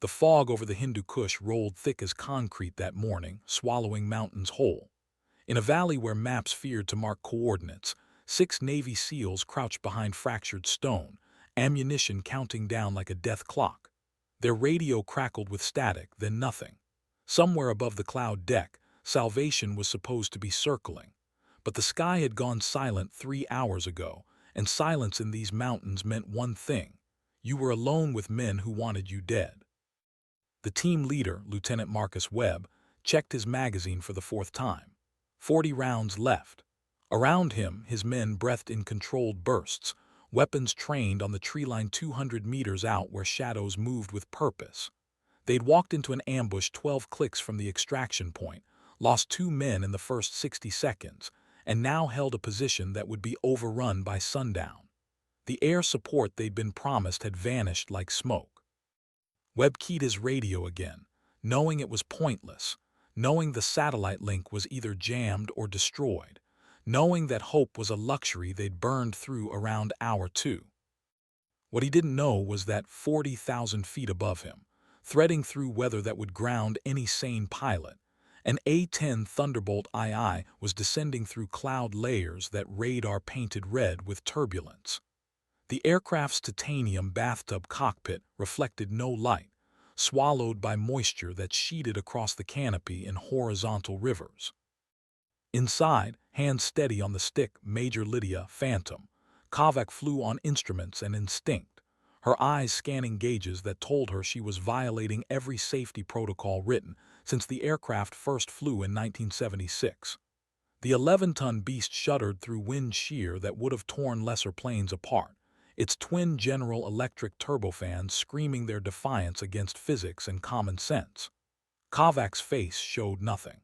The fog over the Hindu Kush rolled thick as concrete that morning, swallowing mountains whole. In a valley where maps feared to mark coordinates, 6 Navy SEALs crouched behind fractured stone, ammunition counting down like a death clock. Their radio crackled with static, then nothing. Somewhere above the cloud deck, salvation was supposed to be circling. But the sky had gone silent 3 hours ago, and silence in these mountains meant one thing: you were alone with men who wanted you dead. The team leader, Lieutenant Marcus Webb, checked his magazine for the 4th time. 40 rounds left. Around him, his men breathed in controlled bursts, weapons trained on the tree line 200 meters out where shadows moved with purpose. They'd walked into an ambush 12 clicks from the extraction point, lost 2 men in the first 60 seconds, and now held a position that would be overrun by sundown. The air support they'd been promised had vanished like smoke. Webb keyed his radio again, knowing it was pointless, knowing the satellite link was either jammed or destroyed, knowing that hope was a luxury they'd burned through around hour 2. What he didn't know was that 40,000 feet above him, threading through weather that would ground any sane pilot, an A-10 Thunderbolt II was descending through cloud layers that radar painted red with turbulence. The aircraft's titanium bathtub cockpit reflected no light, swallowed by moisture that sheeted across the canopy in horizontal rivers. Inside, hands steady on the stick Major Lydia Phantom, Kovac flew on instruments and instinct, her eyes scanning gauges that told her she was violating every safety protocol written since the aircraft first flew in 1976. The 11-ton beast shuddered through wind shear that would have torn lesser planes apart, its twin General Electric turbofans screaming their defiance against physics and common sense. Kovac's face showed nothing.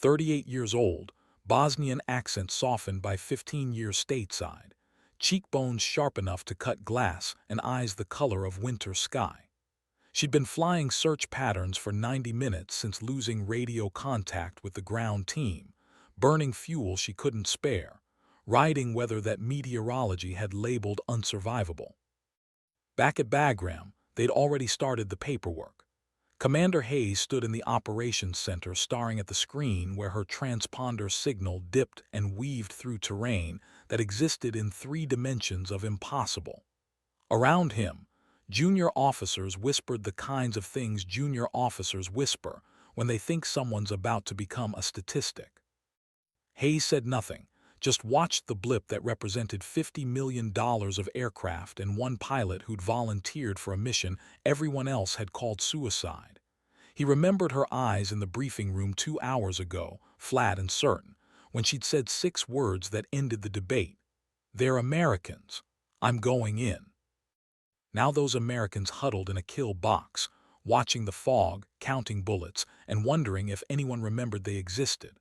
38 years old, Bosnian accent softened by 15 years stateside, cheekbones sharp enough to cut glass and eyes the color of winter sky. She'd been flying search patterns for 90 minutes since losing radio contact with the ground team, burning fuel she couldn't spare, riding weather that meteorology had labeled unsurvivable. Back at Bagram, they'd already started the paperwork. Commander Hayes stood in the operations center staring at the screen where her transponder signal dipped and weaved through terrain that existed in 3 dimensions of impossible. Around him, junior officers whispered the kinds of things junior officers whisper when they think someone's about to become a statistic. Hayes said nothing, just watched the blip that represented $50 million of aircraft and 1 pilot who'd volunteered for a mission everyone else had called suicide. He remembered her eyes in the briefing room 2 hours ago, flat and certain, when she'd said 6 words that ended the debate. "They're Americans. I'm going in." Now those Americans huddled in a kill box, watching the fog, counting bullets, and wondering if anyone remembered they existed.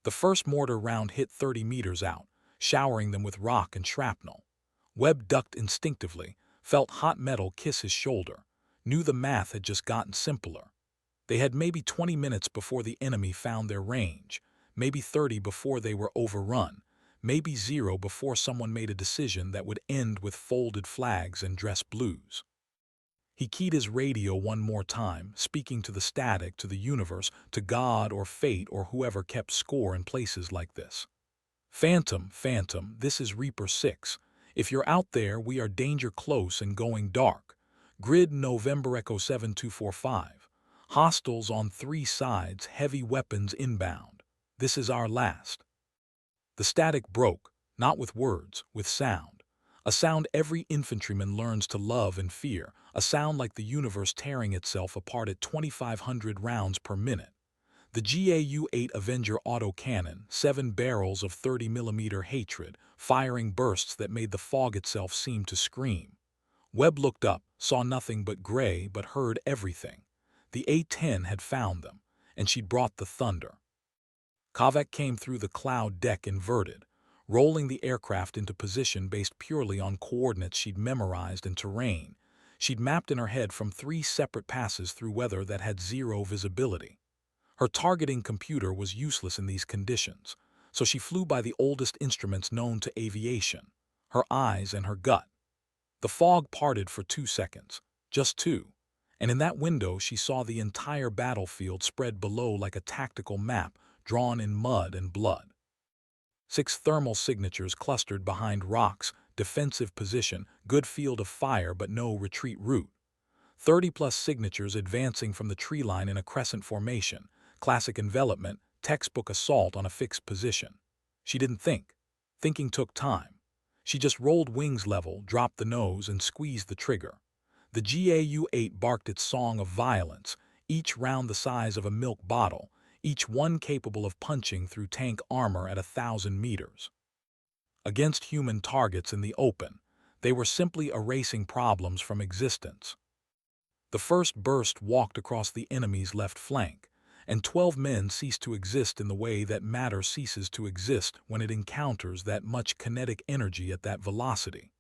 The first mortar round hit 30 meters out, showering them with rock and shrapnel. Webb ducked instinctively, felt hot metal kiss his shoulder, knew the math had just gotten simpler. They had maybe 20 minutes before the enemy found their range, maybe 30 before they were overrun, maybe 0 before someone made a decision that would end with folded flags and dress blues. He keyed his radio one more time, speaking to the static, to the universe, to God or fate or whoever kept score in places like this. "Phantom, Phantom, this is Reaper 6. If you're out there, we are danger close and going dark. Grid November Echo 7245. Hostiles on 3 sides, heavy weapons inbound. This is our last." The static broke, not with words, with sound. A sound every infantryman learns to love and fear, a sound like the universe tearing itself apart at 2,500 rounds per minute. The GAU-8 Avenger autocannon, 7 barrels of 30mm hatred, firing bursts that made the fog itself seem to scream. Webb looked up, saw nothing but gray, but heard everything. The A-10 had found them, and she'd brought the thunder. Kovac came through the cloud deck inverted, rolling the aircraft into position based purely on coordinates she'd memorized and terrain. She'd mapped in her head from 3 separate passes through weather that had 0 visibility. Her targeting computer was useless in these conditions, so she flew by the oldest instruments known to aviation, her eyes and her gut. The fog parted for 2 seconds, just 2, And in that window she saw the entire battlefield spread below like a tactical map drawn in mud and blood. 6 thermal signatures clustered behind rocks, defensive position, good field of fire but no retreat route. 30-plus signatures advancing from the tree line in a crescent formation, classic envelopment, textbook assault on a fixed position. She didn't think. Thinking took time. She just rolled wings level, dropped the nose, and squeezed the trigger. The GAU-8 barked its song of violence, each round the size of a milk bottle, each one capable of punching through tank armor at 1,000 meters. Against human targets in the open, they were simply erasing problems from existence. The first burst walked across the enemy's left flank, and 12 men ceased to exist in the way that matter ceases to exist when it encounters that much kinetic energy at that velocity.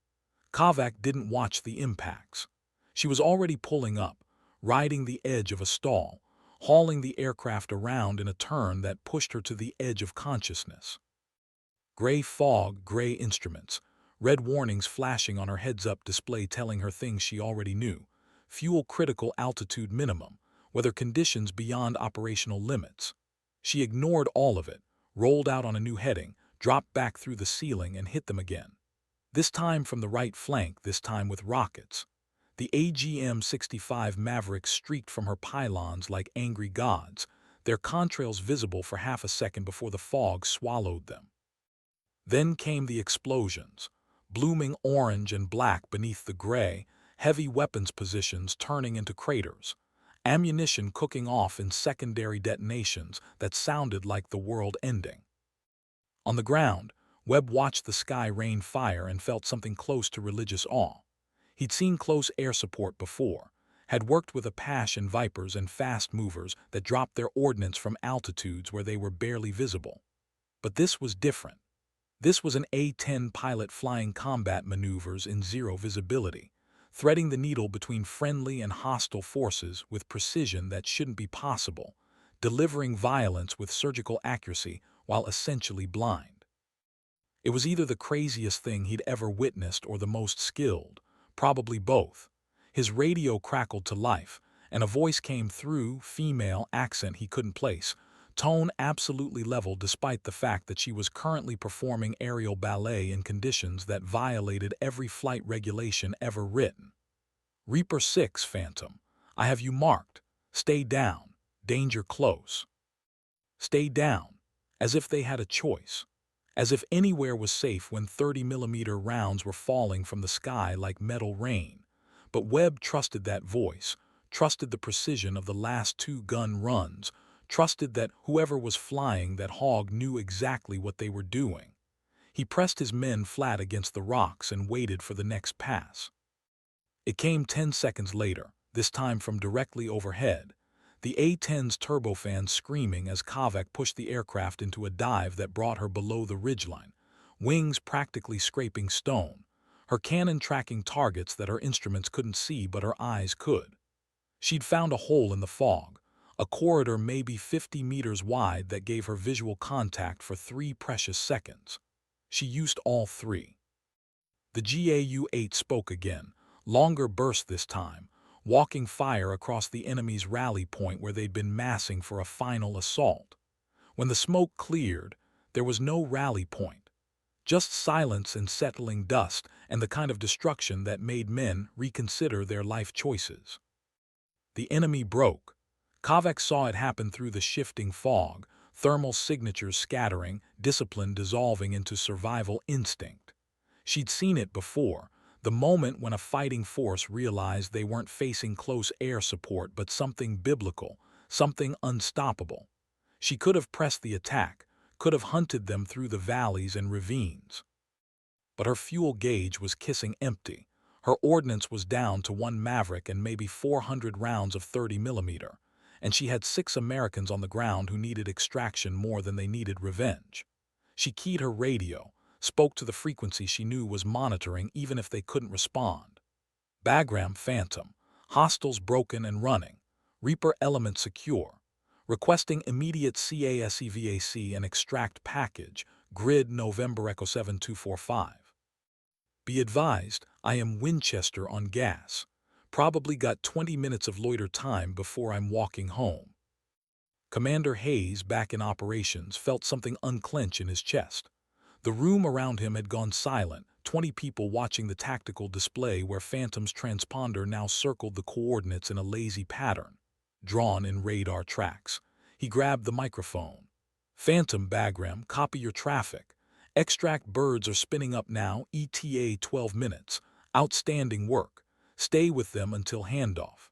Kavak didn't watch the impacts. She was already pulling up, riding the edge of a stall, hauling the aircraft around in a turn that pushed her to the edge of consciousness. Gray fog, gray instruments, red warnings flashing on her heads-up display telling her things she already knew. Fuel critical altitude minimum, weather conditions beyond operational limits. She ignored all of it, rolled out on a new heading, dropped back through the ceiling and hit them again. This time from the right flank, this time with rockets. The AGM-65 Mavericks streaked from her pylons like angry gods, their contrails visible for half a second before the fog swallowed them. Then came the explosions, blooming orange and black beneath the gray, heavy weapons positions turning into craters, ammunition cooking off in secondary detonations that sounded like the world ending. On the ground, Webb watched the sky rain fire and felt something close to religious awe. He'd seen close air support before, had worked with Apache and Vipers and fast movers that dropped their ordnance from altitudes where they were barely visible. But this was different. This was an A-10 pilot flying combat maneuvers in zero visibility, threading the needle between friendly and hostile forces with precision that shouldn't be possible, delivering violence with surgical accuracy while essentially blind. It was either the craziest thing he'd ever witnessed or the most skilled, probably both. His radio crackled to life, and a voice came through, female, accent he couldn't place, tone absolutely level despite the fact that she was currently performing aerial ballet in conditions that violated every flight regulation ever written. Reaper 6, Phantom, I have you marked. Stay down. Danger close. Stay down, as if they had a choice. As if anywhere was safe when 30mm rounds were falling from the sky like metal rain. But Webb trusted that voice, trusted the precision of the last 2 gun runs, trusted that whoever was flying that hog knew exactly what they were doing. He pressed his men flat against the rocks and waited for the next pass. It came 10 seconds later, this time from directly overhead, the A-10's turbofan screaming as Kavak pushed the aircraft into a dive that brought her below the ridgeline, wings practically scraping stone, her cannon tracking targets that her instruments couldn't see but her eyes could. She'd found a hole in the fog, a corridor maybe 50 meters wide that gave her visual contact for 3 precious seconds. She used all 3. The GAU-8 spoke again, longer burst this time, walking fire across the enemy's rally point where they'd been massing for a final assault. When the smoke cleared, there was no rally point, just silence and settling dust and the kind of destruction that made men reconsider their life choices. The enemy broke. Kavak saw it happen through the shifting fog, thermal signatures scattering, discipline dissolving into survival instinct. She'd seen it before, the moment when a fighting force realized they weren't facing close air support but something biblical, something unstoppable. She could have pressed the attack, could have hunted them through the valleys and ravines. But her fuel gauge was kissing empty. Her ordnance was down to 1 Maverick and maybe 400 rounds of 30mm, and she had 6 Americans on the ground who needed extraction more than they needed revenge. She keyed her radio, spoke to the frequency she knew was monitoring even if they couldn't respond. Bagram Phantom, hostiles broken and running, Reaper element secure, requesting immediate CASEVAC and extract package, grid November Echo 7245. Be advised, I am Winchester on gas. Probably got 20 minutes of loiter time before I'm walking home. Commander Hayes, back in operations, felt something unclench in his chest. The room around him had gone silent, 20 people watching the tactical display where Phantom's transponder now circled the coordinates in a lazy pattern, drawn in radar tracks. He grabbed the microphone. "Phantom, Bagram, copy your traffic. Extract birds are spinning up now, ETA 12 minutes. Outstanding work. Stay with them until handoff."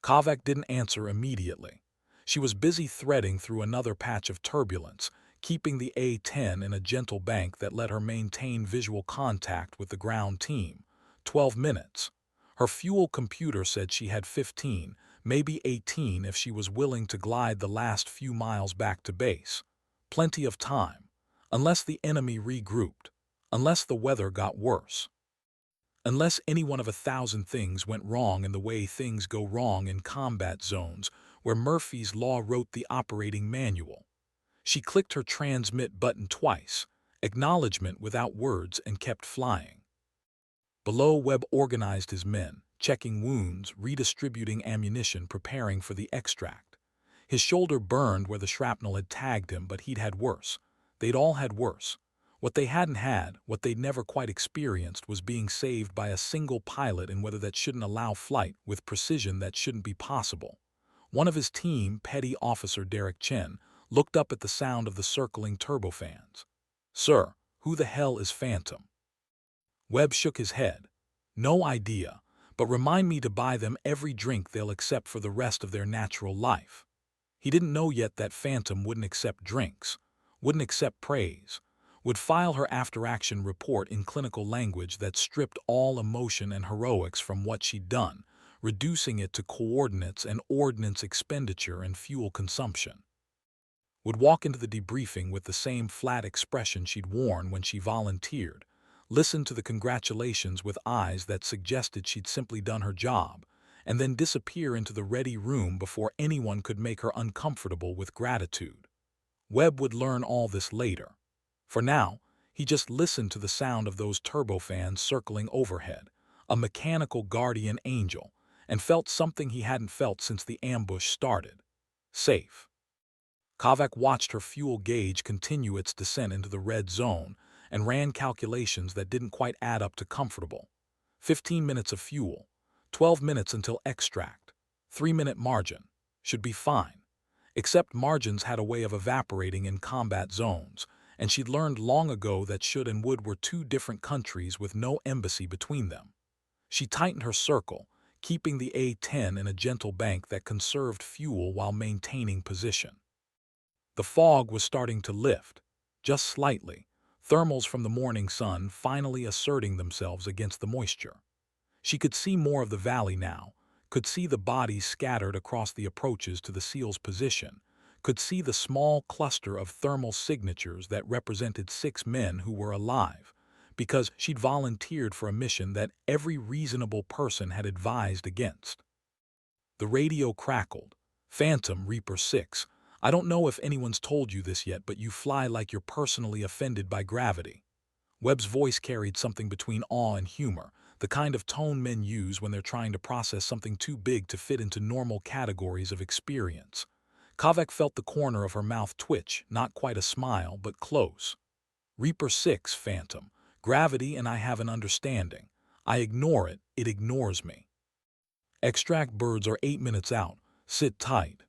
Kovac didn't answer immediately. She was busy threading through another patch of turbulence, keeping the A-10 in a gentle bank that let her maintain visual contact with the ground team. 12 minutes. Her fuel computer said she had 15, maybe 18 if she was willing to glide the last few miles back to base. Plenty of time. Unless the enemy regrouped. Unless the weather got worse. Unless any one of 1,000 things went wrong in the way things go wrong in combat zones, where Murphy's Law wrote the operating manual. She clicked her transmit button twice, acknowledgement without words, and kept flying. Below, Webb organized his men, checking wounds, redistributing ammunition, preparing for the extract. His shoulder burned where the shrapnel had tagged him, but he'd had worse. They'd all had worse. What they hadn't had, what they'd never quite experienced, was being saved by a single pilot in weather that shouldn't allow flight, with precision that shouldn't be possible. One of his team, Petty Officer Derek Chen, looked up at the sound of the circling turbofans. "Sir, who the hell is Phantom?" Webb shook his head. "No idea, but remind me to buy them every drink they'll accept for the rest of their natural life." He didn't know yet that Phantom wouldn't accept drinks, wouldn't accept praise, would file her after-action report in clinical language that stripped all emotion and heroics from what she'd done, reducing it to coordinates and ordnance expenditure and fuel consumption. Would walk into the debriefing with the same flat expression she'd worn when she volunteered, listen to the congratulations with eyes that suggested she'd simply done her job, and then disappear into the ready room before anyone could make her uncomfortable with gratitude. Webb would learn all this later. For now, he just listened to the sound of those turbofans circling overhead, a mechanical guardian angel, and felt something he hadn't felt since the ambush started. Safe. Kovac watched her fuel gauge continue its descent into the red zone and ran calculations that didn't quite add up to comfortable. 15 minutes of fuel, 12 minutes until extract, 3-minute margin, should be fine. Except margins had a way of evaporating in combat zones, and she'd learned long ago that should and would were two different countries with no embassy between them. She tightened her circle, keeping the A-10 in a gentle bank that conserved fuel while maintaining position. The fog was starting to lift, just slightly, thermals from the morning sun finally asserting themselves against the moisture. She could see more of the valley now, could see the bodies scattered across the approaches to the SEAL's position, could see the small cluster of thermal signatures that represented 6 men who were alive, because she'd volunteered for a mission that every reasonable person had advised against. The radio crackled. "Phantom, Reaper 6. I don't know if anyone's told you this yet, but you fly like you're personally offended by gravity." Webb's voice carried something between awe and humor, the kind of tone men use when they're trying to process something too big to fit into normal categories of experience. Kovac felt the corner of her mouth twitch, not quite a smile, but close. "Reaper 6, Phantom. Gravity and I have an understanding. I ignore it, it ignores me. Extract birds are 8 minutes out. Sit tight."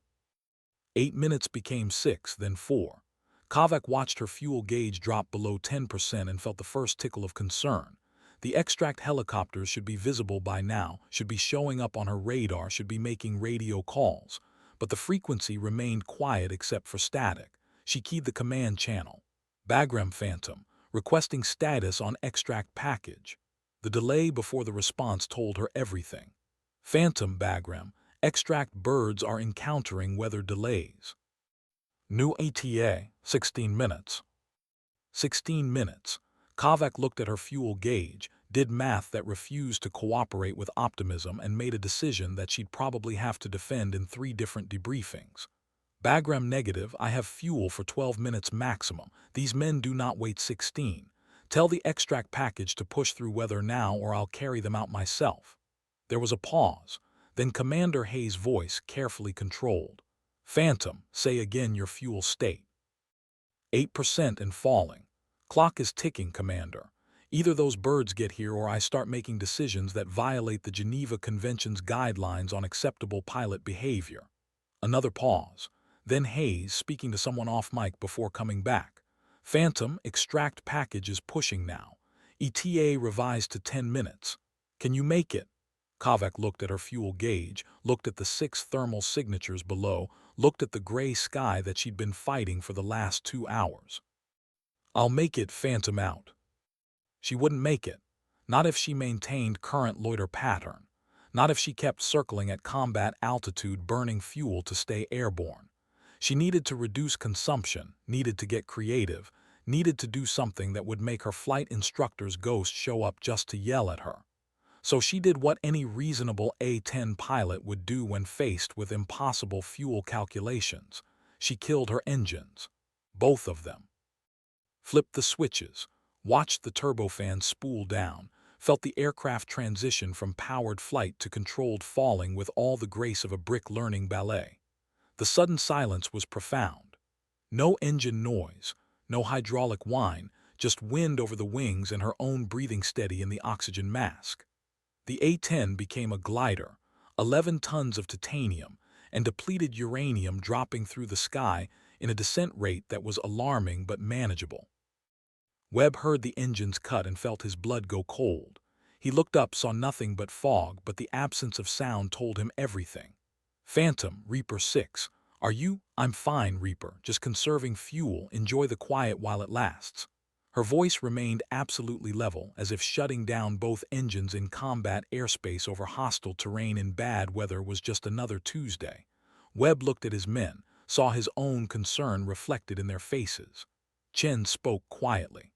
8 minutes became 6, then 4. Kovac watched her fuel gauge drop below 10% and felt the first tickle of concern. The extract helicopters should be visible by now, should be showing up on her radar, should be making radio calls. But the frequency remained quiet except for static. She keyed the command channel. "Bagram, Phantom, requesting status on extract package." The delay before the response told her everything. "Phantom, Bagram, extract birds are encountering weather delays." New ETA, 16 minutes. 16 minutes. Kovac looked at her fuel gauge, did math that refused to cooperate with optimism, and made a decision that she'd probably have to defend in 3 different debriefings. "Bagram negative, I have fuel for 12 minutes maximum. These men do not wait 16. Tell the extract package to push through weather now or I'll carry them out myself." There was a pause. Then Commander Hayes' voice carefully controlled. "Phantom, say again your fuel state." 8% and falling. "Clock is ticking, Commander. Either those birds get here or I start making decisions that violate the Geneva Convention's guidelines on acceptable pilot behavior." Another pause. Then Hayes, speaking to someone off mic before coming back. "Phantom, extract package is pushing now. ETA revised to 10 minutes. Can you make it?" Kavak looked at her fuel gauge, looked at the 6 thermal signatures below, looked at the gray sky that she'd been fighting for the last 2 hours. "I'll make it, Phantom out." She wouldn't make it. Not if she maintained current loiter pattern. Not if she kept circling at combat altitude burning fuel to stay airborne. She needed to reduce consumption, needed to get creative, needed to do something that would make her flight instructor's ghost show up just to yell at her. So she did what any reasonable A-10 pilot would do when faced with impossible fuel calculations. She killed her engines. Both of them. Flipped the switches, watched the turbofan spool down, felt the aircraft transition from powered flight to controlled falling with all the grace of a brick learning ballet. The sudden silence was profound. No engine noise, no hydraulic whine, just wind over the wings and her own breathing steady in the oxygen mask. The A-10 became a glider, 11 tons of titanium and depleted uranium dropping through the sky in a descent rate that was alarming but manageable. Webb heard the engines cut and felt his blood go cold. He looked up, saw nothing but fog, but the absence of sound told him everything. "Phantom, Reaper 6. Are you?" "I'm fine, Reaper. Just conserving fuel. Enjoy the quiet while it lasts." Her voice remained absolutely level, as if shutting down both engines in combat airspace over hostile terrain in bad weather was just another Tuesday. Webb looked at his men, saw his own concern reflected in their faces. Chen spoke quietly.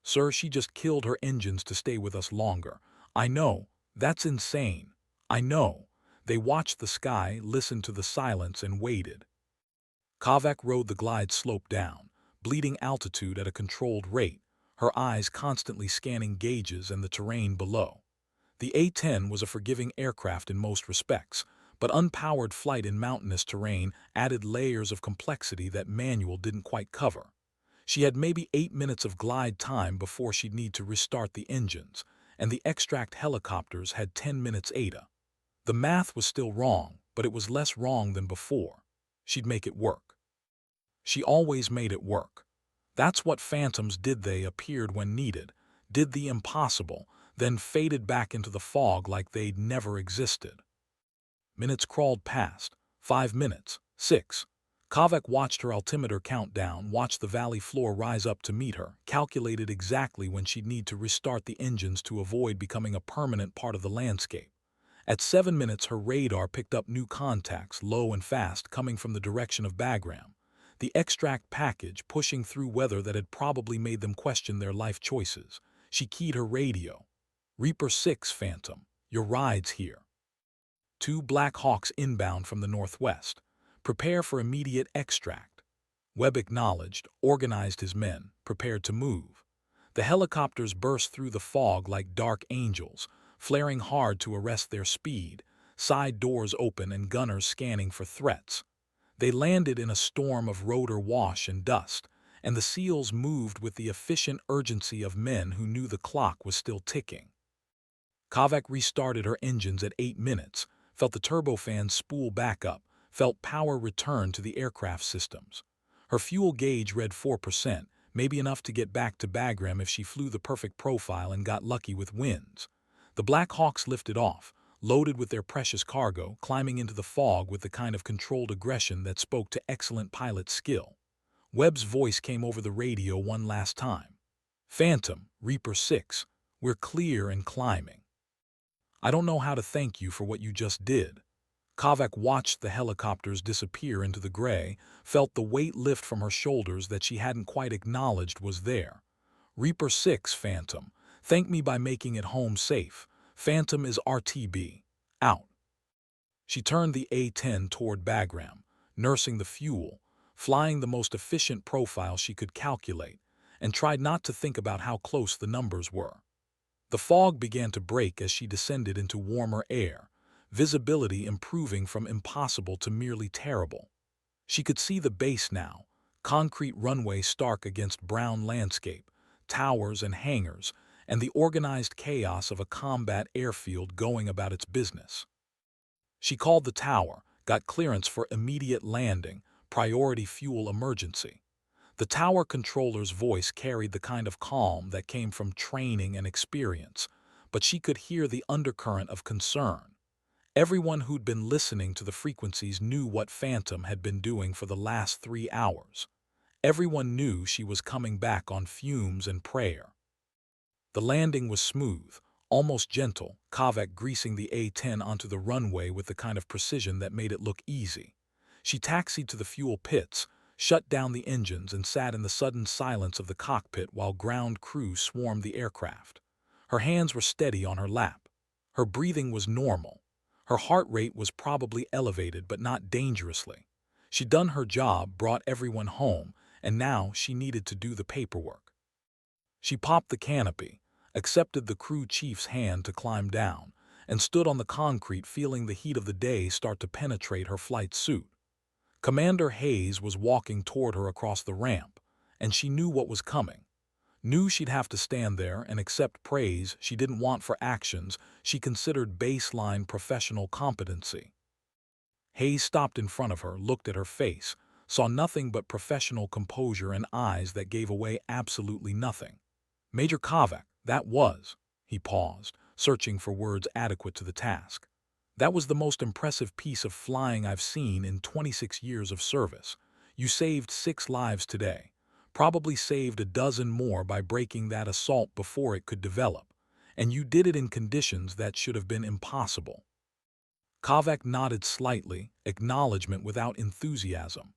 "Sir, she just killed her engines to stay with us longer. I know. That's insane. I know." They watched the sky, listened to the silence, and waited. Kavak rode the glide slope down, bleeding altitude at a controlled rate, her eyes constantly scanning gauges and the terrain below. The A-10 was a forgiving aircraft in most respects, but unpowered flight in mountainous terrain added layers of complexity that manual didn't quite cover. She had maybe 8 minutes of glide time before she'd need to restart the engines, and the extract helicopters had 10 minutes ADA. The math was still wrong, but it was less wrong than before. She'd make it work. She always made it work. That's what phantoms did. They appeared when needed, did the impossible, then faded back into the fog like they'd never existed. Minutes crawled past. 5 minutes. 6. Kavak watched her altimeter count down, watched the valley floor rise up to meet her, calculated exactly when she'd need to restart the engines to avoid becoming a permanent part of the landscape. At 7 minutes, her radar picked up new contacts, low and fast, coming from the direction of Bagram. The extract package pushing through weather that had probably made them question their life choices. She keyed her radio. "Reaper 6, Phantom. Your ride's here. 2 Black Hawks inbound from the northwest. Prepare for immediate extract." Webb acknowledged, organized his men, prepared to move. The helicopters burst through the fog like dark angels, flaring hard to arrest their speed, side doors open and gunners scanning for threats. They landed in a storm of rotor wash and dust, and the SEALs moved with the efficient urgency of men who knew the clock was still ticking. Kavak restarted her engines at 8 minutes, felt the turbofan spool back up, felt power return to the aircraft systems. Her fuel gauge read 4%, maybe enough to get back to Bagram if she flew the perfect profile and got lucky with winds. The Black Hawks lifted off, loaded with their precious cargo, climbing into the fog with the kind of controlled aggression that spoke to excellent pilot skill. Webb's voice came over the radio one last time. "Phantom, Reaper 6, we're clear and climbing. I don't know how to thank you for what you just did." Kavak watched the helicopters disappear into the gray, felt the weight lift from her shoulders that she hadn't quite acknowledged was there. "Reaper 6, Phantom. Thank me by making it home safe. Phantom is RTB. Out." She turned the A-10 toward Bagram, nursing the fuel, flying the most efficient profile she could calculate, and tried not to think about how close the numbers were. The fog began to break as she descended into warmer air, visibility improving from impossible to merely terrible. She could see the base now, concrete runway stark against brown landscape, towers and hangars, and the organized chaos of a combat airfield going about its business. She called the tower, got clearance for immediate landing, priority fuel emergency. The tower controller's voice carried the kind of calm that came from training and experience, but she could hear the undercurrent of concern. Everyone who'd been listening to the frequencies knew what Phantom had been doing for the last 3 hours. Everyone knew she was coming back on fumes and prayer. The landing was smooth, almost gentle, Kavak greasing the A-10 onto the runway with the kind of precision that made it look easy. She taxied to the fuel pits, shut down the engines, and sat in the sudden silence of the cockpit while ground crew swarmed the aircraft. Her hands were steady on her lap. Her breathing was normal. Her heart rate was probably elevated but not dangerously. She'd done her job, brought everyone home, and now she needed to do the paperwork. She popped the canopy, accepted the crew chief's hand to climb down, and stood on the concrete feeling the heat of the day start to penetrate her flight suit. Commander Hayes was walking toward her across the ramp, and she knew what was coming. Knew she'd have to stand there and accept praise she didn't want for actions she considered baseline professional competency. Hayes stopped in front of her, looked at her face, saw nothing but professional composure and eyes that gave away absolutely nothing. Major Kavak, that was. He paused, searching for words adequate to the task. That was the most impressive piece of flying I've seen in 26 years of service. You saved 6 lives today. Probably saved a dozen more by breaking that assault before it could develop. And you did it in conditions that should have been impossible. Kavak nodded slightly, acknowledgement without enthusiasm.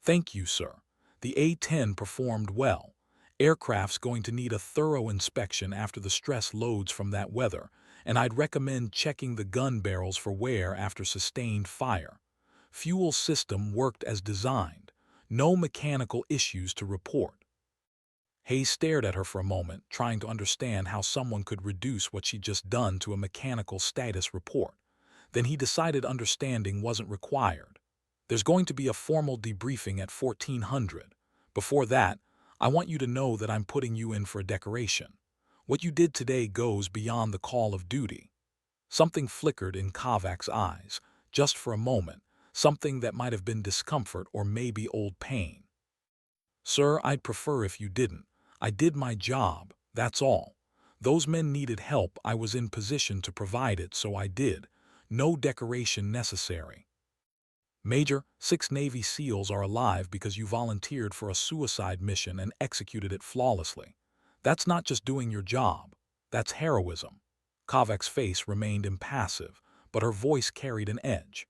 Thank you, sir. The A-10 performed well. Aircraft's going to need a thorough inspection after the stress loads from that weather, and I'd recommend checking the gun barrels for wear after sustained fire. Fuel system worked as designed. No mechanical issues to report. Hayes stared at her for a moment, trying to understand how someone could reduce what she'd just done to a mechanical status report. Then he decided understanding wasn't required. There's going to be a formal debriefing at 1400. Before that, I want you to know that I'm putting you in for a decoration. What you did today goes beyond the call of duty. Something flickered in Kavak's eyes, just for a moment, something that might have been discomfort or maybe old pain. Sir, I'd prefer if you didn't. I did my job, that's all. Those men needed help, I was in position to provide it, so I did. No decoration necessary. Major, 6 Navy SEALs are alive because you volunteered for a suicide mission and executed it flawlessly. That's not just doing your job. That's heroism. Kavak's face remained impassive, but her voice carried an edge.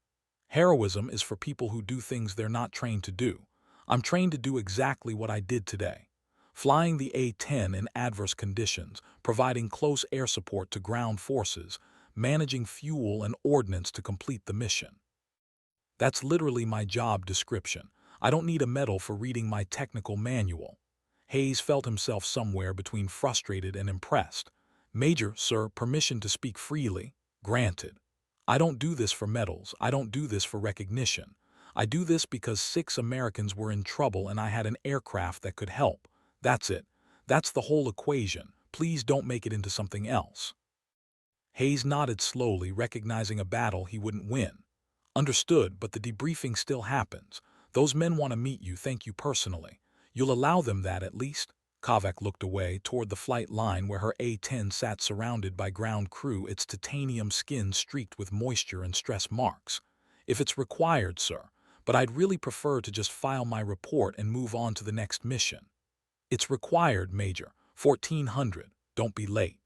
Heroism is for people who do things they're not trained to do. I'm trained to do exactly what I did today. Flying the A-10 in adverse conditions, providing close air support to ground forces, managing fuel and ordnance to complete the mission. That's literally my job description. I don't need a medal for reading my technical manual. Hayes felt himself somewhere between frustrated and impressed. Major, sir, permission to speak freely. Granted. I don't do this for medals. I don't do this for recognition. I do this because 6 Americans were in trouble and I had an aircraft that could help. That's it. That's the whole equation. Please don't make it into something else. Hayes nodded slowly, recognizing a battle he wouldn't win. Understood, but the debriefing still happens. Those men want to meet you, thank you personally. You'll allow them that at least? Kavak looked away toward the flight line where her A-10 sat surrounded by ground crew, its titanium skin streaked with moisture and stress marks. If it's required, sir, but I'd really prefer to just file my report and move on to the next mission. It's required, Major. 1400. Don't be late.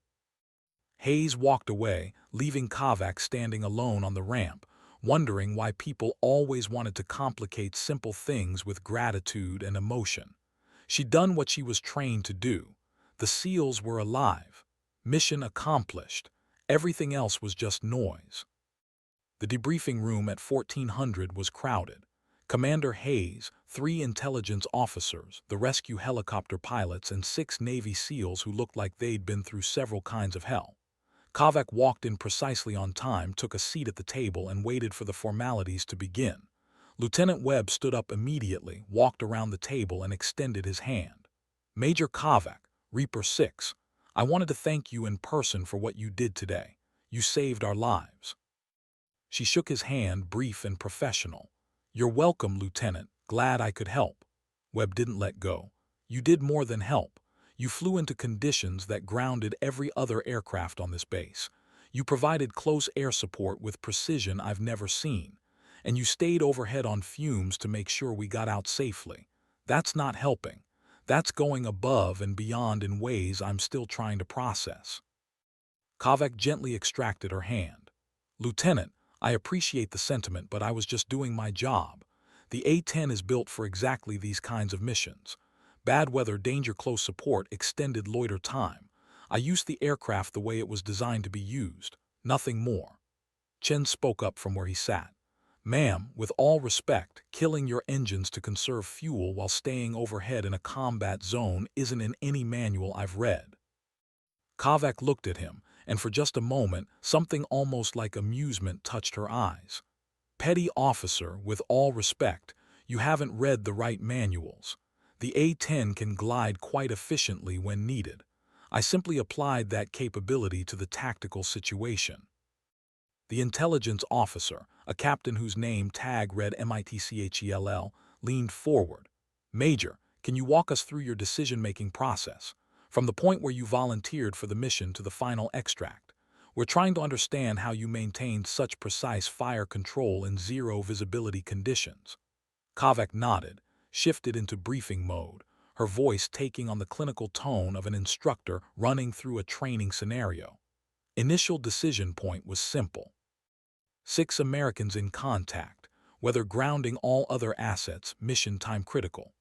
Hayes walked away, leaving Kavak standing alone on the ramp, wondering why people always wanted to complicate simple things with gratitude and emotion. She'd done what she was trained to do. The SEALs were alive. Mission accomplished. Everything else was just noise. The debriefing room at 1400 was crowded. Commander Hayes, 3 intelligence officers, the rescue helicopter pilots, and 6 Navy SEALs who looked like they'd been through several kinds of hell. Kavak walked in precisely on time, took a seat at the table, and waited for the formalities to begin. Lieutenant Webb stood up immediately, walked around the table, and extended his hand. "Major Kavak, Reaper 6, I wanted to thank you in person for what you did today. You saved our lives." She shook his hand, brief and professional. "You're welcome, Lieutenant. Glad I could help." Webb didn't let go. "You did more than help. You flew into conditions that grounded every other aircraft on this base. You provided close air support with precision I've never seen. And you stayed overhead on fumes to make sure we got out safely. That's not helping. That's going above and beyond in ways I'm still trying to process." Kavak gently extracted her hand. "Lieutenant, I appreciate the sentiment, but I was just doing my job. The A-10 is built for exactly these kinds of missions. Bad weather, danger, close support, extended loiter time. I used the aircraft the way it was designed to be used. Nothing more." Chen spoke up from where he sat. "Ma'am, with all respect, killing your engines to conserve fuel while staying overhead in a combat zone isn't in any manual I've read." Kavak looked at him, and for just a moment, something almost like amusement touched her eyes. "Petty officer, with all respect, you haven't read the right manuals. The A-10 can glide quite efficiently when needed. I simply applied that capability to the tactical situation." The intelligence officer, a captain whose name tag read MITCHELL, leaned forward. "Major, can you walk us through your decision-making process? From the point where you volunteered for the mission to the final extract. We're trying to understand how you maintained such precise fire control in zero visibility conditions." Kavak nodded, shifted into briefing mode, her voice taking on the clinical tone of an instructor running through a training scenario. Initial decision point was simple. 6 Americans in contact, whether grounding all other assets, mission time critical.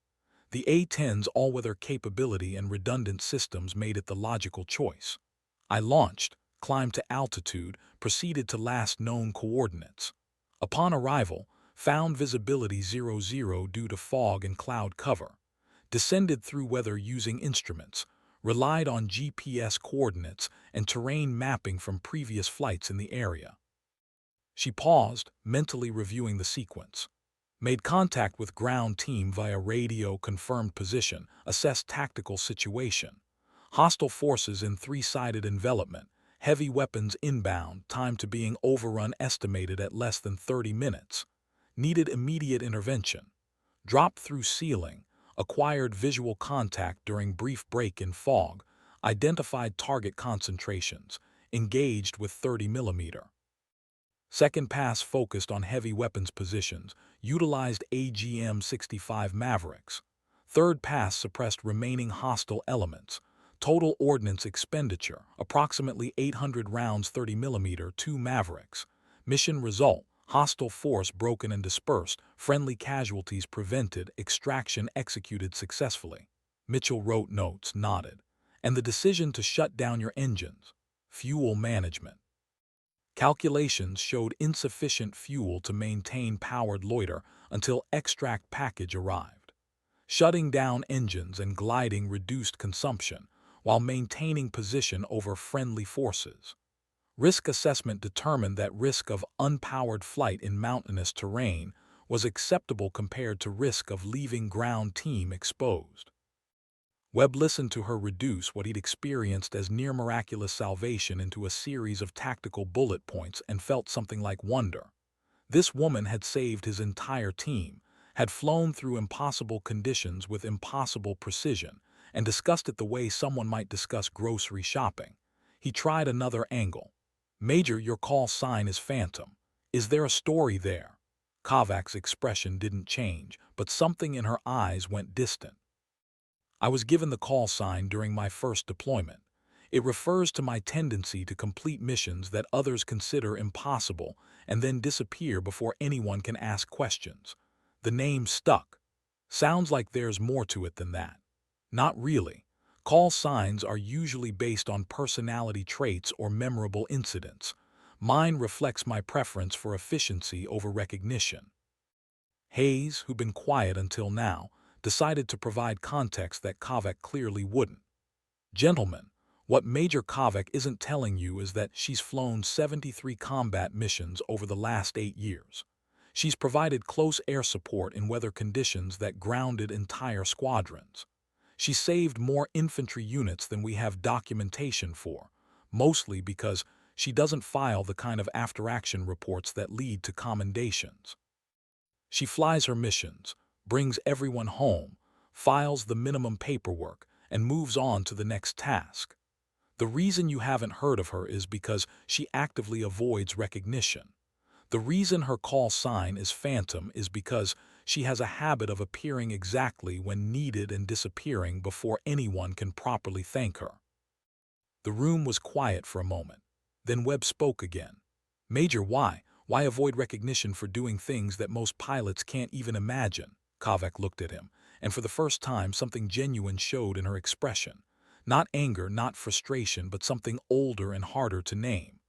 The A-10's all-weather capability and redundant systems made it the logical choice. I launched, climbed to altitude, proceeded to last known coordinates. Upon arrival, found visibility 00 due to fog and cloud cover. Descended through weather using instruments, relied on GPS coordinates and terrain mapping from previous flights in the area. She paused, mentally reviewing the sequence. Made contact with ground team via radio, confirmed position, assessed tactical situation. Hostile forces in 3-sided envelopment, heavy weapons inbound, time to being overrun estimated at less than 30 minutes. Needed immediate intervention. Dropped through ceiling, acquired visual contact during brief break in fog, identified target concentrations, engaged with 30mm. Second pass focused on heavy weapons positions, utilized AGM-65 Mavericks. Third pass suppressed remaining hostile elements. Total ordnance expenditure, approximately 800 rounds 30mm, 2 Mavericks. Mission result, hostile force broken and dispersed, friendly casualties prevented, extraction executed successfully. Mitchell wrote notes, nodded. And the decision to shut down your engines. Fuel management. Calculations showed insufficient fuel to maintain powered loiter until extract package arrived. Shutting down engines and gliding reduced consumption, while maintaining position over friendly forces. Risk assessment determined that risk of unpowered flight in mountainous terrain was acceptable compared to risk of leaving ground team exposed. Webb listened to her reduce what he'd experienced as near-miraculous salvation into a series of tactical bullet points and felt something like wonder. This woman had saved his entire team, had flown through impossible conditions with impossible precision, and discussed it the way someone might discuss grocery shopping. He tried another angle. "Major, your call sign is Phantom. Is there a story there?" Kavak's expression didn't change, but something in her eyes went distant. "I was given the call sign during my first deployment. It refers to my tendency to complete missions that others consider impossible and then disappear before anyone can ask questions. The name stuck. Sounds like there's more to it than that." "Not really. Call signs are usually based on personality traits or memorable incidents. Mine reflects my preference for efficiency over recognition." Hayes, who'd been quiet until now, decided to provide context that Kavek clearly wouldn't. Gentlemen, what Major Kavek isn't telling you is that she's flown 73 combat missions over the last 8 years. She's provided close air support in weather conditions that grounded entire squadrons. She saved more infantry units than we have documentation for, mostly because she doesn't file the kind of after-action reports that lead to commendations. She flies her missions, brings everyone home, files the minimum paperwork, and moves on to the next task. The reason you haven't heard of her is because she actively avoids recognition. The reason her call sign is Phantom is because she has a habit of appearing exactly when needed and disappearing before anyone can properly thank her. The room was quiet for a moment. Then Webb spoke again. Major, why? Why avoid recognition for doing things that most pilots can't even imagine? Kavek looked at him, and for the first time something genuine showed in her expression. Not anger, not frustration, but something older and harder to name.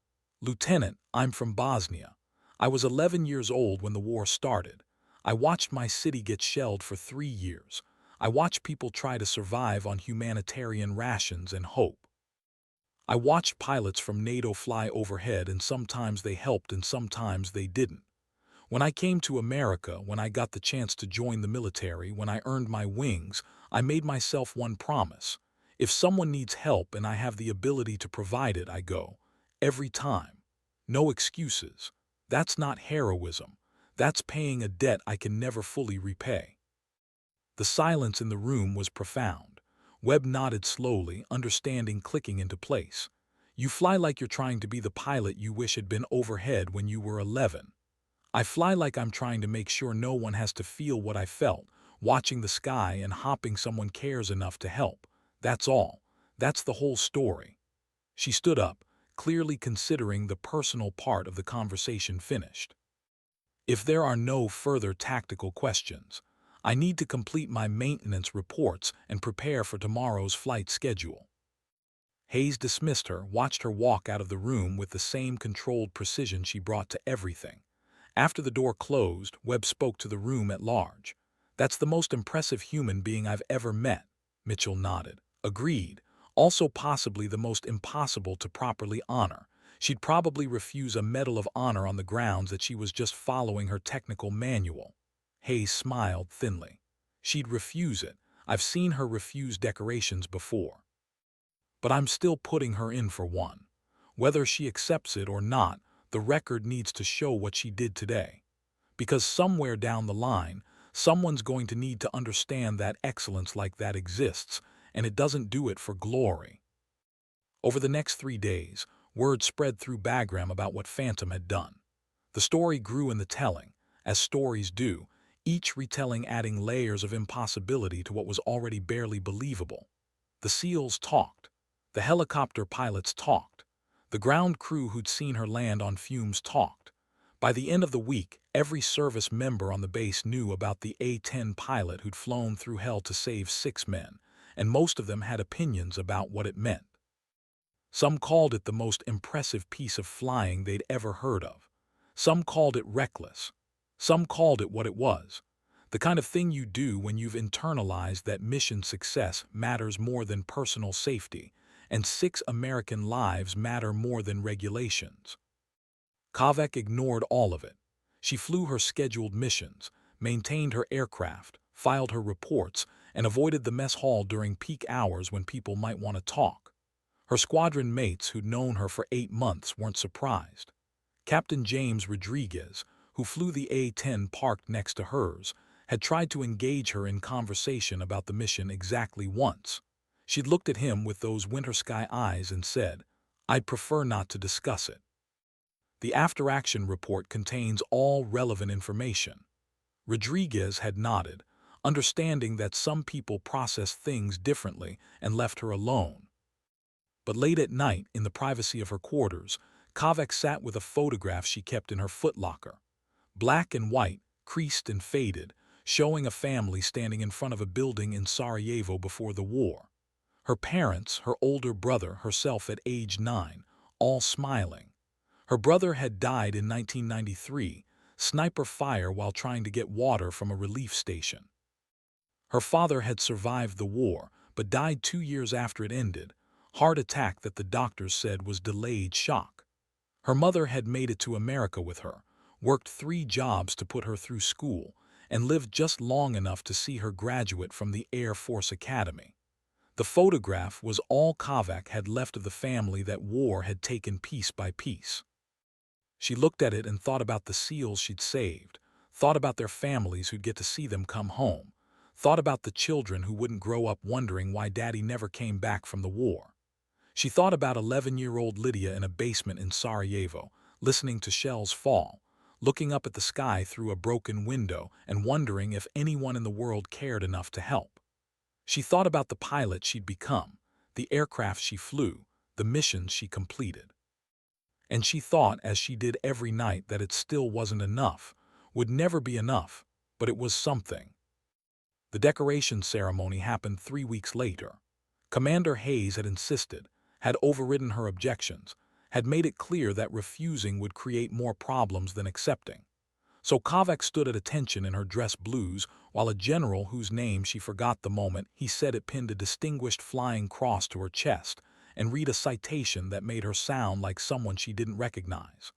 Lieutenant, I'm from Bosnia. I was 11 years old when the war started. I watched my city get shelled for 3 years. I watched people try to survive on humanitarian rations and hope. I watched pilots from NATO fly overhead, and sometimes they helped and sometimes they didn't. When I came to America, when I got the chance to join the military, when I earned my wings, I made myself one promise. If someone needs help and I have the ability to provide it, I go. Every time. No excuses. That's not heroism. That's paying a debt I can never fully repay. The silence in the room was profound. Webb nodded slowly, understanding clicking into place. You fly like you're trying to be the pilot you wish had been overhead when you were 11. I fly like I'm trying to make sure no one has to feel what I felt, watching the sky and hoping someone cares enough to help. That's all. That's the whole story. She stood up, clearly considering the personal part of the conversation finished. If there are no further tactical questions, I need to complete my maintenance reports and prepare for tomorrow's flight schedule. Hayes dismissed her, watched her walk out of the room with the same controlled precision she brought to everything. After the door closed, Webb spoke to the room at large. That's the most impressive human being I've ever met. Mitchell nodded. Agreed. Also possibly the most impossible to properly honor. She'd probably refuse a Medal of Honor on the grounds that she was just following her technical manual. Hayes smiled thinly. She'd refuse it. I've seen her refuse decorations before. But I'm still putting her in for one. Whether she accepts it or not, the record needs to show what she did today. Because somewhere down the line, someone's going to need to understand that excellence like that exists, and it doesn't do it for glory. Over the next 3 days, word spread through Bagram about what Phantom had done. The story grew in the telling, as stories do, each retelling adding layers of impossibility to what was already barely believable. The SEALs talked. The helicopter pilots talked. The ground crew who'd seen her land on fumes talked. By the end of the week, every service member on the base knew about the A-10 pilot who'd flown through hell to save 6 men, and most of them had opinions about what it meant. Some called it the most impressive piece of flying they'd ever heard of. Some called it reckless. Some called it what it was. The kind of thing you do when you've internalized that mission success matters more than personal safety, and 6 American lives matter more than regulations. Kavek ignored all of it. She flew her scheduled missions, maintained her aircraft, filed her reports, and avoided the mess hall during peak hours when people might want to talk. Her squadron mates who'd known her for 8 months weren't surprised. Captain James Rodriguez, who flew the A-10 parked next to hers, had tried to engage her in conversation about the mission exactly once. She'd looked at him with those winter sky eyes and said, "I'd prefer not to discuss it." The after-action report contains all relevant information. Rodriguez had nodded, understanding that some people process things differently, and left her alone. But late at night, in the privacy of her quarters, Kavek sat with a photograph she kept in her footlocker. Black and white, creased and faded, showing a family standing in front of a building in Sarajevo before the war. Her parents, her older brother, herself at age 9, all smiling. Her brother had died in 1993, sniper fire while trying to get water from a relief station. Her father had survived the war, but died 2 years after it ended, heart attack that the doctors said was delayed shock. Her mother had made it to America with her, worked 3 jobs to put her through school, and lived just long enough to see her graduate from the Air Force Academy. The photograph was all Kavak had left of the family that war had taken piece by piece. She looked at it and thought about the SEALs she'd saved, thought about their families who'd get to see them come home, thought about the children who wouldn't grow up wondering why Daddy never came back from the war. She thought about 11-year-old Lydia in a basement in Sarajevo, listening to shells fall, looking up at the sky through a broken window and wondering if anyone in the world cared enough to help. She thought about the pilot she'd become, the aircraft she flew, the missions she completed. And she thought, as she did every night, that it still wasn't enough, would never be enough, but it was something. The decoration ceremony happened 3 weeks later. Commander Hayes had insisted, had overridden her objections, had made it clear that refusing would create more problems than accepting. So Kavak stood at attention in her dress blues, while a general whose name she forgot the moment he said it pinned a distinguished flying cross to her chest and read a citation that made her sound like someone she didn't recognize.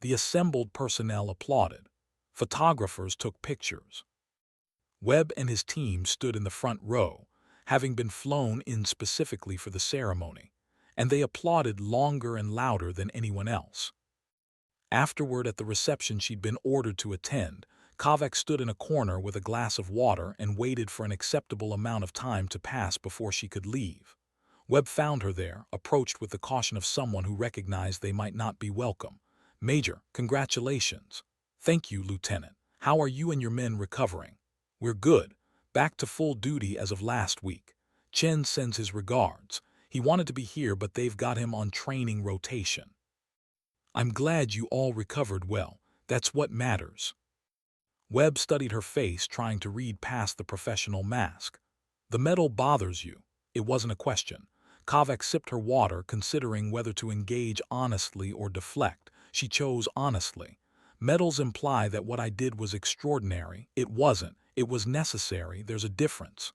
The assembled personnel applauded. Photographers took pictures. Webb and his team stood in the front row, having been flown in specifically for the ceremony, and they applauded longer and louder than anyone else. Afterward, at the reception she'd been ordered to attend, Kavak stood in a corner with a glass of water and waited for an acceptable amount of time to pass before she could leave. Webb found her there, approached with the caution of someone who recognized they might not be welcome. "Major, congratulations." "Thank you, Lieutenant. How are you and your men recovering?" "We're good. Back to full duty as of last week. Chen sends his regards. He wanted to be here, but they've got him on training rotation." "I'm glad you all recovered well. That's what matters." Webb studied her face, trying to read past the professional mask. "The medal bothers you." It wasn't a question. Kavak sipped her water, considering whether to engage honestly or deflect. She chose honestly. "Medals imply that what I did was extraordinary. It wasn't. It was necessary. There's a difference.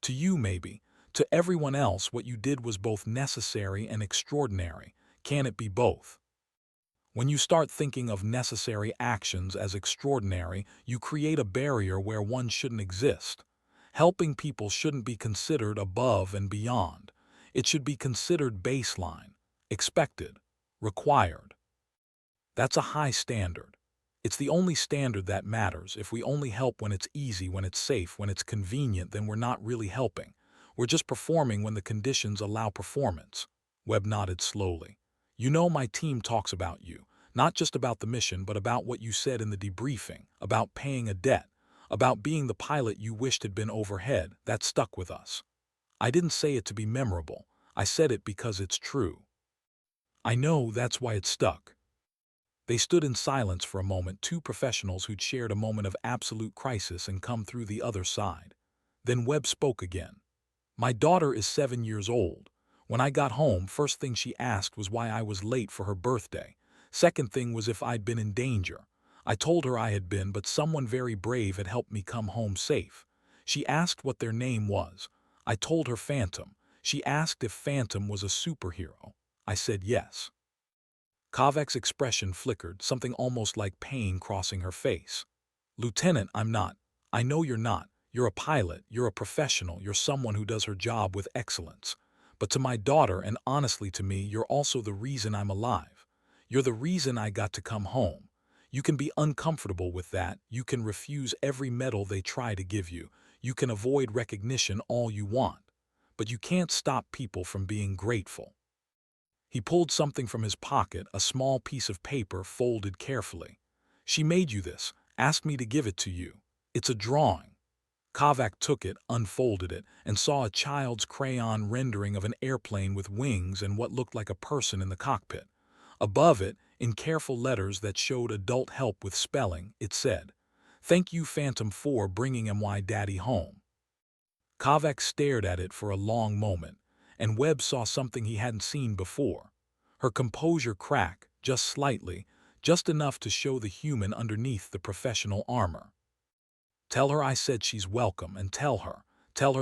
To you, maybe. To everyone else, what you did was both necessary and extraordinary. Can it be both? When you start thinking of necessary actions as extraordinary, you create a barrier where one shouldn't exist. Helping people shouldn't be considered above and beyond. It should be considered baseline, expected, required. That's a high standard. It's the only standard that matters. If we only help when it's easy, when it's safe, when it's convenient, then we're not really helping. We're just performing when the conditions allow performance." Webb nodded slowly. "You know, my team talks about you, not just about the mission, but about what you said in the debriefing, about paying a debt, about being the pilot you wished had been overhead. That stuck with us. I didn't say it to be memorable. I said it because it's true." "I know, that's why it stuck." They stood in silence for a moment, two professionals who'd shared a moment of absolute crisis and come through the other side. Then Webb spoke again. "My daughter is 7 years old. When I got home, first thing she asked was why I was late for her birthday. Second thing was if I'd been in danger. I told her I had been, but someone very brave had helped me come home safe. She asked what their name was. I told her Phantom. She asked if Phantom was a superhero. I said yes." Kavak's expression flickered, something almost like pain crossing her face. "Lieutenant, I'm not. I know you're not. You're a pilot, you're a professional, you're someone who does her job with excellence. But to my daughter, and honestly to me, you're also the reason I'm alive. You're the reason I got to come home. You can be uncomfortable with that. You can refuse every medal they try to give you. You can avoid recognition all you want. But you can't stop people from being grateful." He pulled something from his pocket, a small piece of paper folded carefully. "She made you this, asked me to give it to you. It's a drawing." Kavak took it, unfolded it, and saw a child's crayon rendering of an airplane with wings and what looked like a person in the cockpit. Above it, in careful letters that showed adult help with spelling, it said, "Thank you, Phantom, for bringing my daddy home." Kavak stared at it for a long moment, and Webb saw something he hadn't seen before. Her composure cracked, just slightly, just enough to show the human underneath the professional armor. Tell her I said she's welcome, and tell her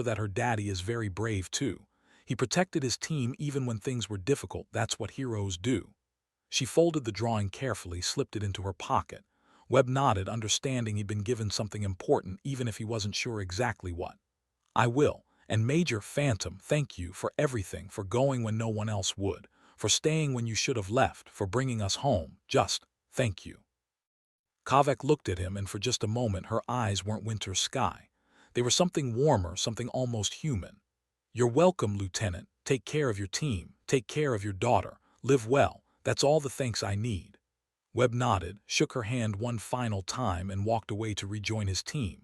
that her daddy is very brave too. He protected his team even when things were difficult. That's what heroes do. She folded the drawing carefully, slipped it into her pocket. Webb nodded, understanding he'd been given something important even if he wasn't sure exactly what. I will. And Major Phantom, thank you for everything, for going when no one else would, for staying when you should have left, for bringing us home. Just thank you. Kavek looked at him, and for just a moment her eyes weren't winter sky. They were something warmer, something almost human. You're welcome, Lieutenant. Take care of your team. Take care of your daughter. Live well. That's all the thanks I need. Webb nodded, shook her hand one final time, and walked away to rejoin his team.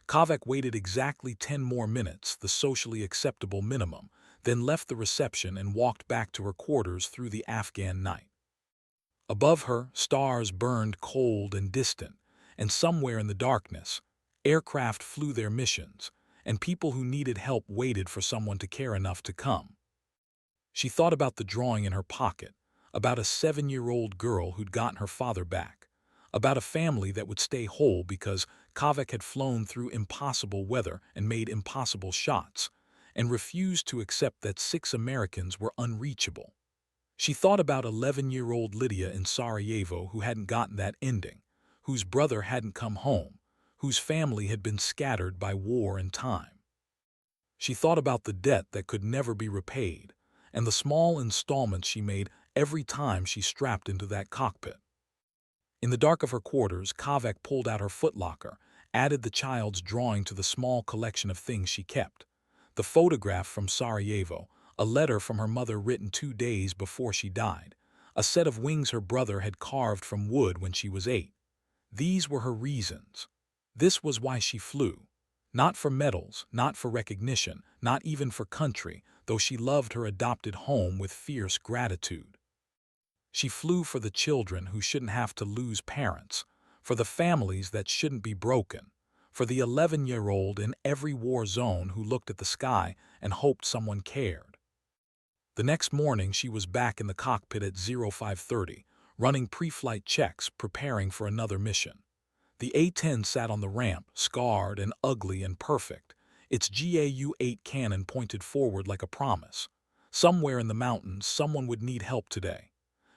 Kavek waited exactly 10 more minutes, the socially acceptable minimum, then left the reception and walked back to her quarters through the Afghan night. Above her, stars burned cold and distant, and somewhere in the darkness, aircraft flew their missions, and people who needed help waited for someone to care enough to come. She thought about the drawing in her pocket, about a 7-year-old girl who'd gotten her father back, about a family that would stay whole because Kavek had flown through impossible weather and made impossible shots, and refused to accept that 6 Americans were unreachable. She thought about 11-year-old Lydia in Sarajevo who hadn't gotten that ending, whose brother hadn't come home, whose family had been scattered by war and time. She thought about the debt that could never be repaid, and the small installments she made every time she strapped into that cockpit. In the dark of her quarters, Kavek pulled out her footlocker, added the child's drawing to the small collection of things she kept. The photograph from Sarajevo, a letter from her mother written 2 days before she died, a set of wings her brother had carved from wood when she was 8. These were her reasons. This was why she flew. Not for medals, not for recognition, not even for country, though she loved her adopted home with fierce gratitude. She flew for the children who shouldn't have to lose parents, for the families that shouldn't be broken, for the 11-year-old in every war zone who looked at the sky and hoped someone cared. The next morning she was back in the cockpit at 0530, running pre-flight checks, preparing for another mission. The A-10 sat on the ramp, scarred and ugly and perfect, its GAU-8 cannon pointed forward like a promise. Somewhere in the mountains, someone would need help today.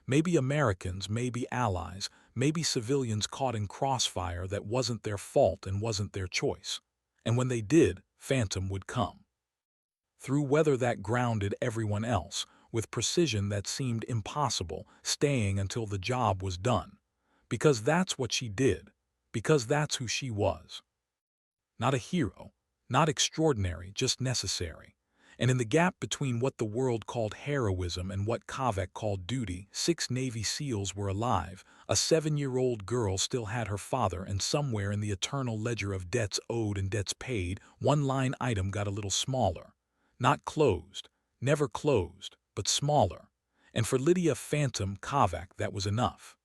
Maybe Americans, maybe allies, maybe civilians caught in crossfire that wasn't their fault and wasn't their choice. And when they did, Phantom would come. Through weather that grounded everyone else, with precision that seemed impossible, staying until the job was done. Because that's what she did. Because that's who she was. Not a hero, not extraordinary, just necessary. And in the gap between what the world called heroism and what Kavek called duty, 6 Navy SEALs were alive, a 7-year-old girl still had her father, and somewhere in the eternal ledger of debts owed and debts paid, one line item got a little smaller. Not closed, never closed, but smaller. And for Lydia Phantom Kavek, that was enough.